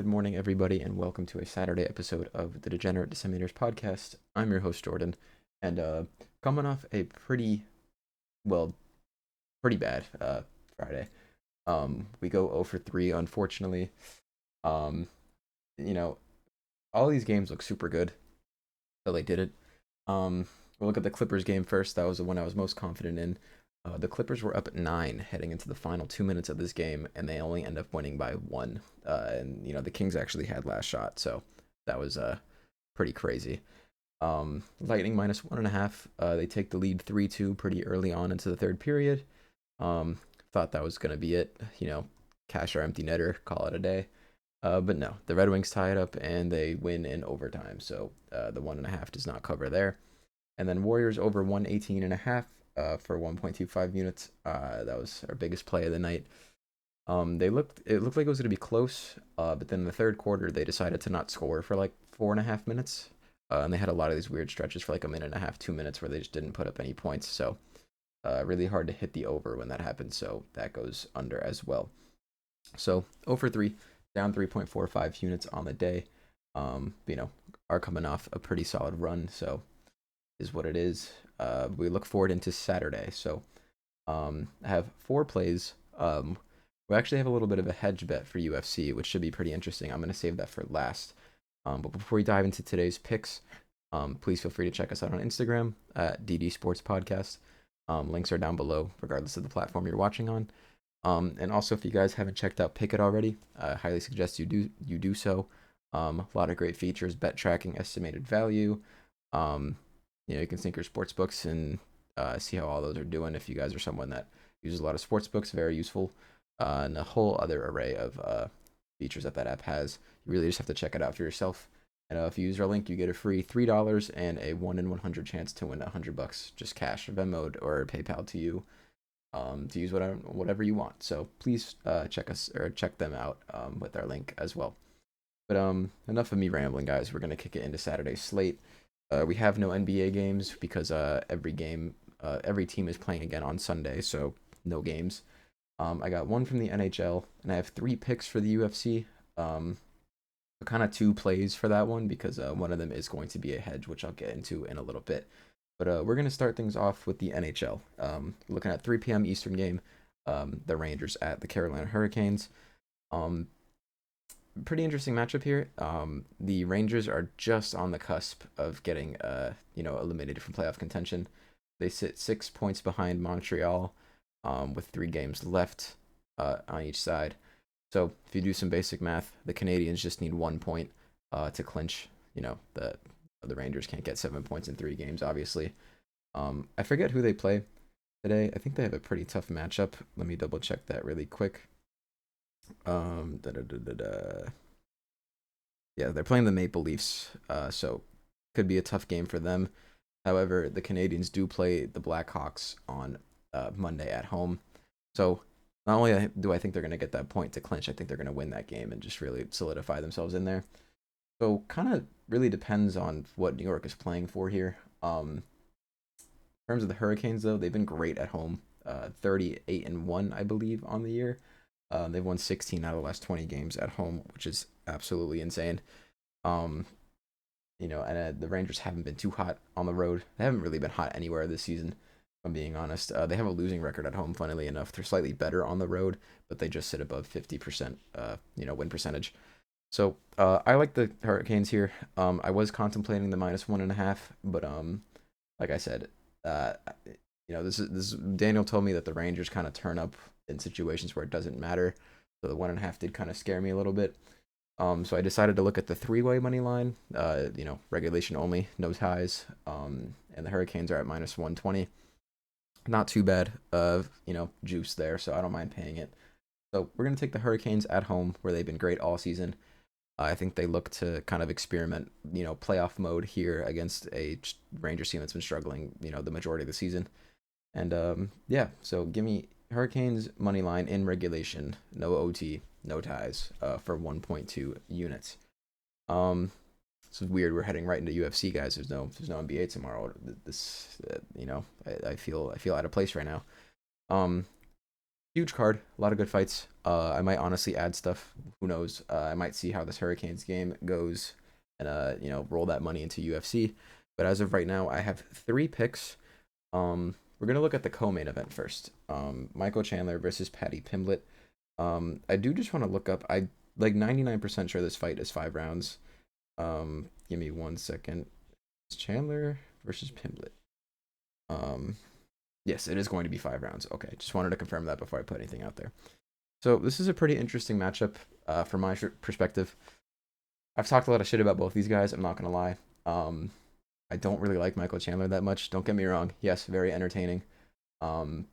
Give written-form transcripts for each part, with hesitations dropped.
Good morning, everybody, and welcome to a Saturday episode of the Degenerate Disseminators podcast. I'm your host, Jordan, and coming off a well, pretty bad Friday. We go 0 for 3, unfortunately. Um, you know, all these games look super good, so they did it. We'll look at the Clippers game first. That was the one I was most confident in. The Clippers were up at 9 heading into the final 2 minutes of this game, and they only end up winning by 1. And the Kings actually had last shot, so that was pretty crazy. Lightning minus 1.5. They take the lead 3-2 pretty early on into the third period. Um, Thought that was gonna be it. Cash our empty netter, call it a day. But no, the Red Wings tie it up and they win in overtime. So the 1.5 does not cover there. And then Warriors over 118.5 for 1.25 units. That was our biggest play of the night. It looked like it was going to be close, but then in the third quarter they decided to not score for like 4.5 minutes, and they had a lot of these weird stretches for like a minute and a half, 2 minutes where they just didn't put up any points. So really hard to hit the over when that happens. So that goes under as well. So 0 for 3, down 3.45 units on the day. Are coming off a pretty solid run, so is what it is. We look forward into Saturday. So I have 4 plays. We actually have a little bit of a hedge bet for UFC, which should be pretty interesting. I'm going to save that for last. But before we dive into today's picks, please feel free to check us out on Instagram at DD Sports Podcast. Links are down below, regardless of the platform you're watching on. And also, if you guys haven't checked out Pick It already, I highly suggest you do so. A lot of great features: bet tracking, estimated value. You can sync your sports books and see how all those are doing. If you guys are someone that uses a lot of sports books, very useful. And a whole other array of features that app has. You really just have to check it out for yourself. And if you use our link, you get a free $3 and a 1 in 100 chance to win $100, just cash, Venmo, or PayPal to you, to use whatever you want. So please check them out with our link as well. But enough of me rambling, guys. We're gonna kick it into Saturday's slate. We have no NBA games because every team is playing again on Sunday, so no games. I got one from the NHL, and I have 3 picks for the UFC. Kind of 2 plays for that one because one of them is going to be a hedge, which I'll get into in a little bit. But we're going to start things off with the NHL. Looking at 3 p.m. Eastern game, the Rangers at the Carolina Hurricanes. Pretty interesting matchup here. The Rangers are just on the cusp of getting eliminated from playoff contention. They sit 6 points behind Montreal, with 3 games left on each side. So if you do some basic math, the Canadiens just need 1 point to clinch. The Rangers can't get 7 points in 3 games, obviously. I forget who they play today. I think they have a pretty tough matchup. Let me double check that really quick. Yeah, they're playing the Maple Leafs, so could be a tough game for them. However, the Canadiens do play the Blackhawks on Monday at home. So not only do I think they're going to get that point to clinch, I think they're going to win that game and just really solidify themselves in there. So kind of really depends on what New York is playing for here. In terms of the Hurricanes, though, they've been great at home. 38-1, I believe, on the year. They've won 16 out of the last 20 games at home, which is absolutely insane. And the Rangers haven't been too hot on the road. They haven't really been hot anywhere this season, if I'm being honest. They have a losing record at home, funnily enough. They're slightly better on the road, but they just sit above 50%, win percentage. So I like the Hurricanes here. I was contemplating the minus 1.5, but like I said, this is Daniel told me that the Rangers kind of turn up in situations where it doesn't matter. So the 1.5 did kind of scare me a little bit. So I decided to look at the 3-way money line. Regulation only, no ties. And the Hurricanes are at minus 120. Not too bad of juice there, so I don't mind paying it. So we're gonna take the Hurricanes at home, where they've been great all season. I think they look to kind of experiment, playoff mode here against a Rangers team that's been struggling, the majority of the season. And so give me Hurricanes money line in regulation, no OT, no ties, for 1.2 units. This is weird. We're heading right into UFC, guys. There's no NBA tomorrow. This, I feel out of place right now. huge card, a lot of good fights. I might honestly add stuff. Who knows? I might see how this Hurricanes game goes, and roll that money into UFC. But as of right now, I have three picks. We're gonna look at the co-main event first. Michael Chandler versus Paddy Pimblett. I do just want to look up. I like 99% sure this fight is 5 rounds. Give me 1 second. It's Chandler versus Pimblett. Um, yes, it is going to be 5 rounds. Okay, just wanted to confirm that before I put anything out there. So this is a pretty interesting matchup from my perspective. I've talked a lot of shit about both these guys. I'm not gonna lie. I don't really like Michael Chandler that much. Don't get me wrong. Yes, very entertaining. Um,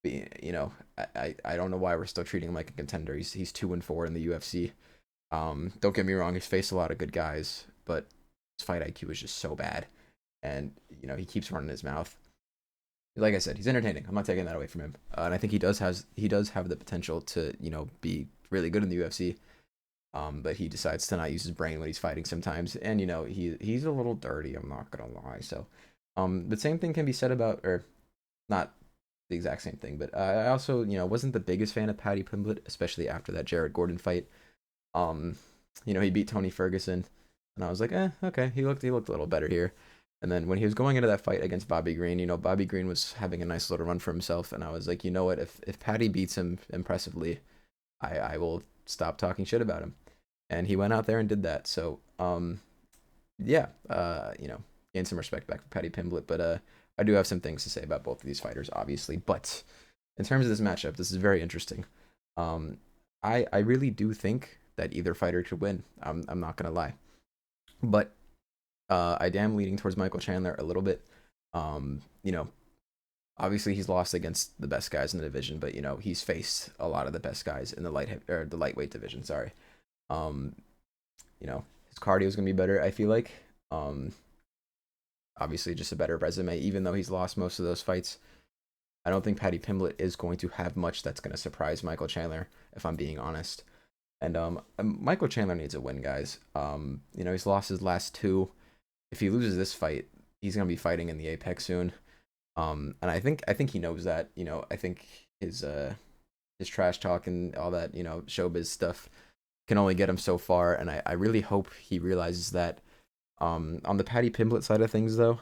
I don't know why we're still treating him like a contender. He's 2-4 in the UFC. Don't get me wrong. He's faced a lot of good guys, but his fight IQ is just so bad, and he keeps running his mouth. Like I said, he's entertaining. I'm not taking that away from him, and I think he does have the potential to be really good in the UFC. But he decides to not use his brain when he's fighting sometimes, and he's a little dirty. I'm not gonna lie. So, the same thing can be said about, or not the exact same thing, but I also wasn't the biggest fan of Paddy Pimblett, especially after that Jared Gordon fight. Um, he beat Tony Ferguson, and I was like, okay, he looked a little better here. And then when he was going into that fight against Bobby Green, Bobby Green was having a nice little run for himself, and I was like, you know what, if Paddy beats him impressively, I will stop talking shit about him. And he went out there and did that. So, yeah, gained some respect back for Paddy Pimblett, but I do have some things to say about both of these fighters, obviously. But in terms of this matchup, this is very interesting. Um, I really do think that either fighter could win. I'm not gonna lie, but I am leaning towards Michael Chandler a little bit. Um, you know, Obviously he's lost against the best guys in the division, but he's faced a lot of the best guys in the lightweight division. Sorry. Um, his cardio is gonna be better. I feel like. Obviously just a better resume, even though he's lost most of those fights. I don't think Paddy Pimblett is going to have much that's going to surprise Michael Chandler, if I'm being honest. And Michael Chandler needs a win, guys. He's lost his last two. If he loses this fight, he's going to be fighting in the Apex soon. And I think he knows that. I think his trash talk and all that showbiz stuff can only get him so far. And I really hope he realizes that. On the Paddy Pimblett side of things, though,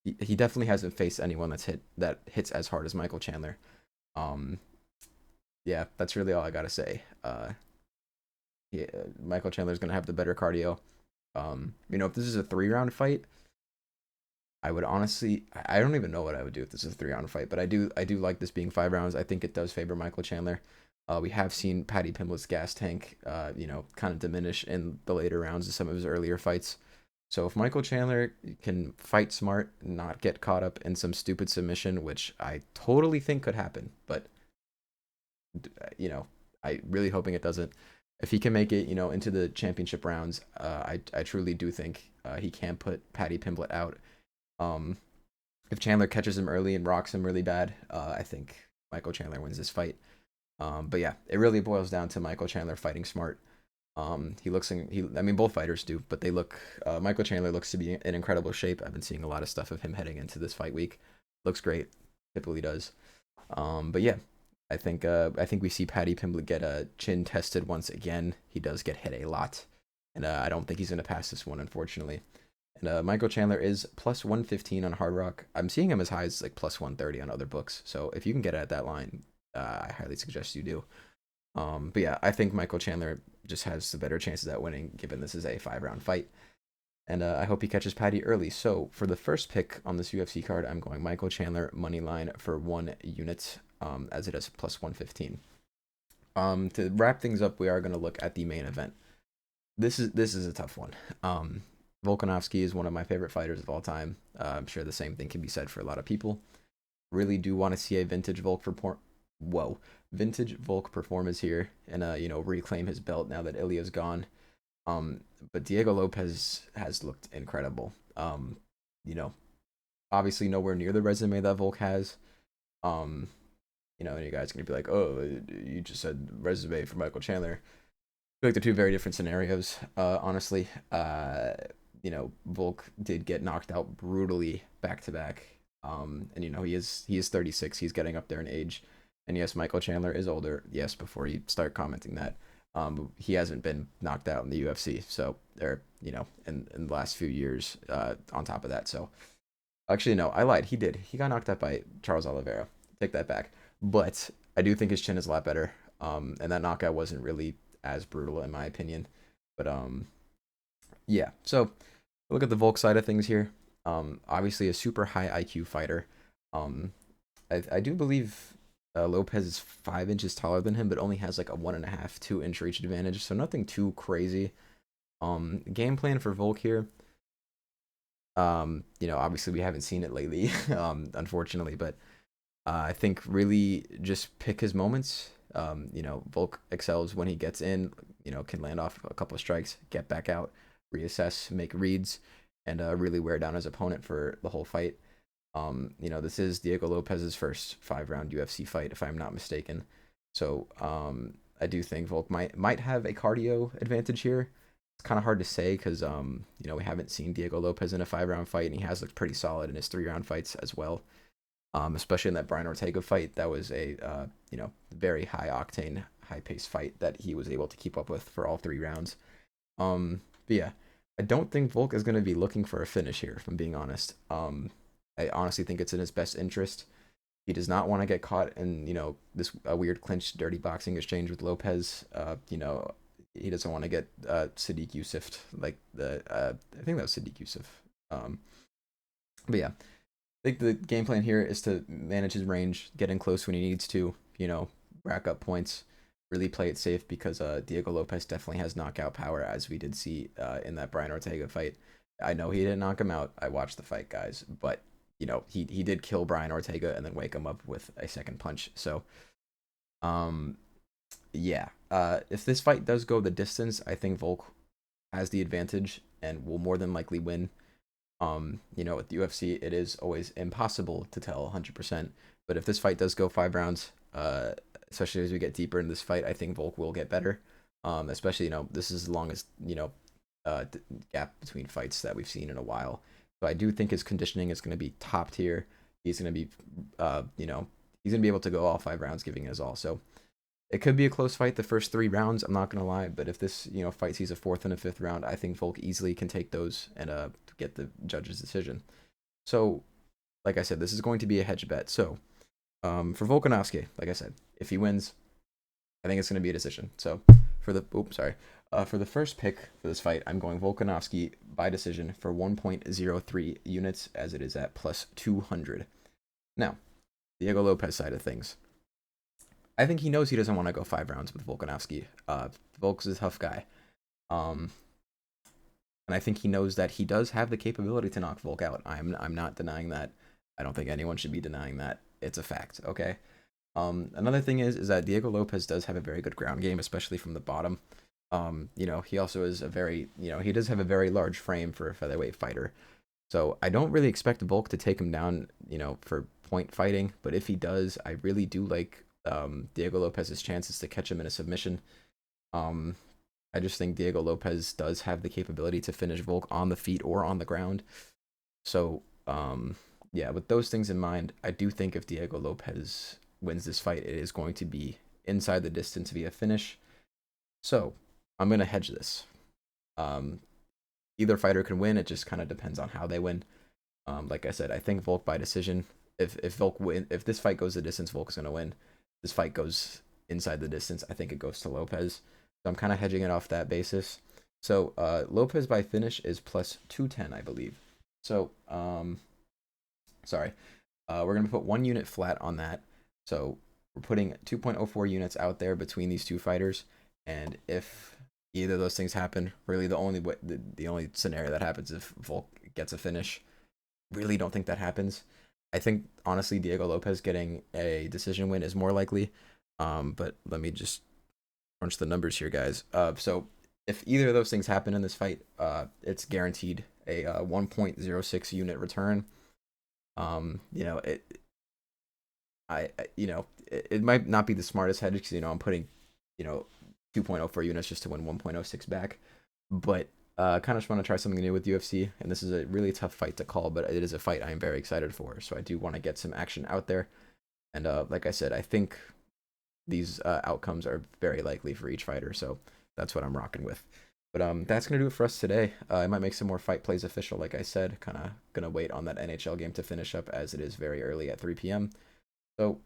he definitely hasn't faced anyone that hits as hard as Michael Chandler. Um, yeah, that's really all I gotta say. Yeah, Michael Chandler's gonna have the better cardio. If this is a 3 round fight, I would honestly, I don't even know what I would do if this is a 3 round fight, but I do like this being 5 rounds. I think it does favor Michael Chandler. We have seen Paddy Pimblett's gas tank, kind of diminish in the later rounds of some of his earlier fights. So if Michael Chandler can fight smart, not get caught up in some stupid submission, which I totally think could happen, but I really hoping it doesn't. If he can make it, into the championship rounds, I truly do think he can put Paddy Pimblett out. Um, if Chandler catches him early and rocks him really bad, I think Michael Chandler wins this fight. But yeah, it really boils down to Michael Chandler fighting smart. I mean, both fighters do, but Michael Chandler looks to be in incredible shape. I've been seeing a lot of stuff of him heading into this fight week. Looks great, typically does. But yeah, I think we see Paddy Pimblett get a chin tested once again. He does get hit a lot, and I don't think he's gonna pass this one, unfortunately. And Michael Chandler is plus 115 on Hard Rock. I'm seeing him as high as like plus 130 on other books. So if you can get at that line, I highly suggest you do. But yeah, I think Michael Chandler just has the better chances at winning, given this is a 5 round fight. And I hope he catches Paddy early. So for the first pick on this UFC card, I'm going Michael Chandler money line for 1 unit, as it is plus 115. To wrap things up, we are going to look at the main event. This is a tough one. Volkanovski is one of my favorite fighters of all time. I'm sure the same thing can be said for a lot of people. Really do want to see a vintage Volk performance here and reclaim his belt now that Ilya's gone. But Diego Lopez has looked incredible. Obviously nowhere near the resume that Volk has. And you guys are gonna be like, oh, you just said resume for Michael Chandler. I feel like they're two very different scenarios. Honestly, Volk did get knocked out brutally back to back. And he is 36. He's getting up there in age. And yes, Michael Chandler is older. Yes, before you start commenting that, he hasn't been knocked out in the UFC. So they're in the last few years. On top of that, so actually no, I lied. He did. He got knocked out by Charles Oliveira. Take that back. But I do think his chin is a lot better. And that knockout wasn't really as brutal in my opinion. But yeah. So look at the Volk side of things here. Obviously a super high IQ fighter. Um, I do believe Lopez is 5 inches taller than him, but only has like a 1.5, 2 inch reach advantage. So nothing too crazy. Game plan for Volk here. Obviously we haven't seen it lately, unfortunately, but I think really just pick his moments. Volk excels when he gets in, can land off a couple of strikes, get back out, reassess, make reads, and really wear down his opponent for the whole fight. This is Diego Lopez's first 5 round UFC fight, if I'm not mistaken. So I do think Volk might have a cardio advantage here. It's kind of hard to say because we haven't seen Diego Lopez in a 5 round fight, and he has looked pretty solid in his 3 round fights as well. Especially in that Brian Ortega fight, that was a very high octane, high paced fight that he was able to keep up with for all 3 rounds. But yeah, I don't think Volk is going to be looking for a finish here, if I'm being honest. I honestly think it's in his best interest. He does not want to get caught in this weird clinch, dirty boxing exchange with Lopez. He doesn't want to get Sadiq Yusuf, like I think that was Sadiq Yusuf. But yeah, I think the game plan here is to manage his range, get in close when he needs to, rack up points, really play it safe because Diego Lopez definitely has knockout power, as we did see in that Brian Ortega fight. I know he didn't knock him out. I watched the fight, guys, but he did kill Brian Ortega and then wake him up with a second punch. So, yeah. If this fight does go the distance, I think Volk has the advantage and will more than likely win. With the UFC, it is always impossible to tell 100%. But if this fight does go 5 rounds, especially as we get deeper in this fight, I think Volk will get better. Especially, this is the longest, gap between fights that we've seen in a while. So I do think his conditioning is going to be top tier. He's going to be, he's going to be able to go all 5 rounds, giving it his all. So it could be a close fight the first 3 rounds. I'm not going to lie, but if this, fight sees a 4th and a 5th round, I think Volk easily can take those and get the judge's decision. So, like I said, this is going to be a hedge bet. So, for Volkanovski, like I said, if he wins, I think it's going to be a decision. So, for the first pick for this fight, I'm going Volkanovski by decision for 1.03 units, as it is at plus 200. Now, Diego Lopez side of things. I think he knows he doesn't want to go 5 rounds with Volkanovski. Volk's a tough guy. And I think he knows that he does have the capability to knock Volk out. I'm not denying that. I don't think anyone should be denying that. It's a fact, okay? Another thing is that Diego Lopez does have a very good ground game, especially from the bottom. He also is he does have a very large frame for a featherweight fighter. So I don't really expect Volk to take him down, for point fighting. But if he does, I really do like Diego Lopez's chances to catch him in a submission. I just think Diego Lopez does have the capability to finish Volk on the feet or on the ground. So, yeah, with those things in mind, I do think if Diego Lopez wins this fight, it is going to be inside the distance via finish. So, I'm going to hedge this. Either fighter can win. It just kind of depends on how they win. Like I said, I think Volk by decision. If this fight goes the distance, Volk's going to win. This fight goes inside the distance, I think it goes to Lopez. So I'm kind of hedging it off that basis. So Lopez by finish is plus 210, I believe. So, we're going to put 1 unit flat on that. So we're putting 2.04 units out there between these two fighters. And if either of those things happen, really the only scenario that happens if Volk gets a finish. Really don't think that happens. I think, honestly, Diego Lopez getting a decision win is more likely. But let me just crunch the numbers here, guys. So if either of those things happen in this fight, it's guaranteed a 1.06 unit return. It might not be the smartest hedge because, I'm putting, 2.04 units just to win 1.06 back. But kind of just want to try something new with UFC, and this is a really tough fight to call, but it is a fight I am very excited for. So I do want to get some action out there, and like I said, I think these outcomes are very likely for each fighter. So that's what I'm rocking with. But that's gonna do it for us today. I might make some more fight plays official, like I said. Kind of gonna wait on that NHL game to finish up as it is very early at 3 p.m. So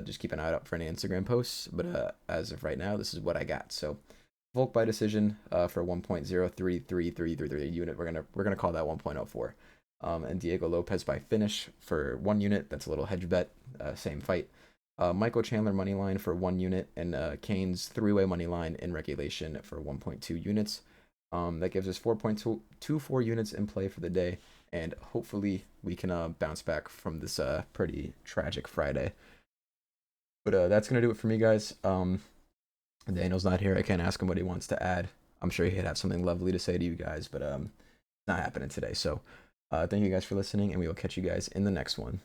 just keep an eye out for any Instagram posts. But as of right now, this is what I got. So Volk by decision for 1.0333333 unit. We're gonna call that 1.04. And Diego Lopez by finish for 1 unit. That's a little hedge bet. Same fight. Michael Chandler money line for 1 unit, and Kane's three-way money line in regulation for 1.2 units. That gives us 4.24 units in play for the day, and hopefully we can bounce back from this pretty tragic Friday. But that's gonna do it for me, guys. Daniel's not here. I can't ask him what he wants to add. I'm sure he'd have something lovely to say to you guys, but it's not happening today. So thank you guys for listening, and we will catch you guys in the next one.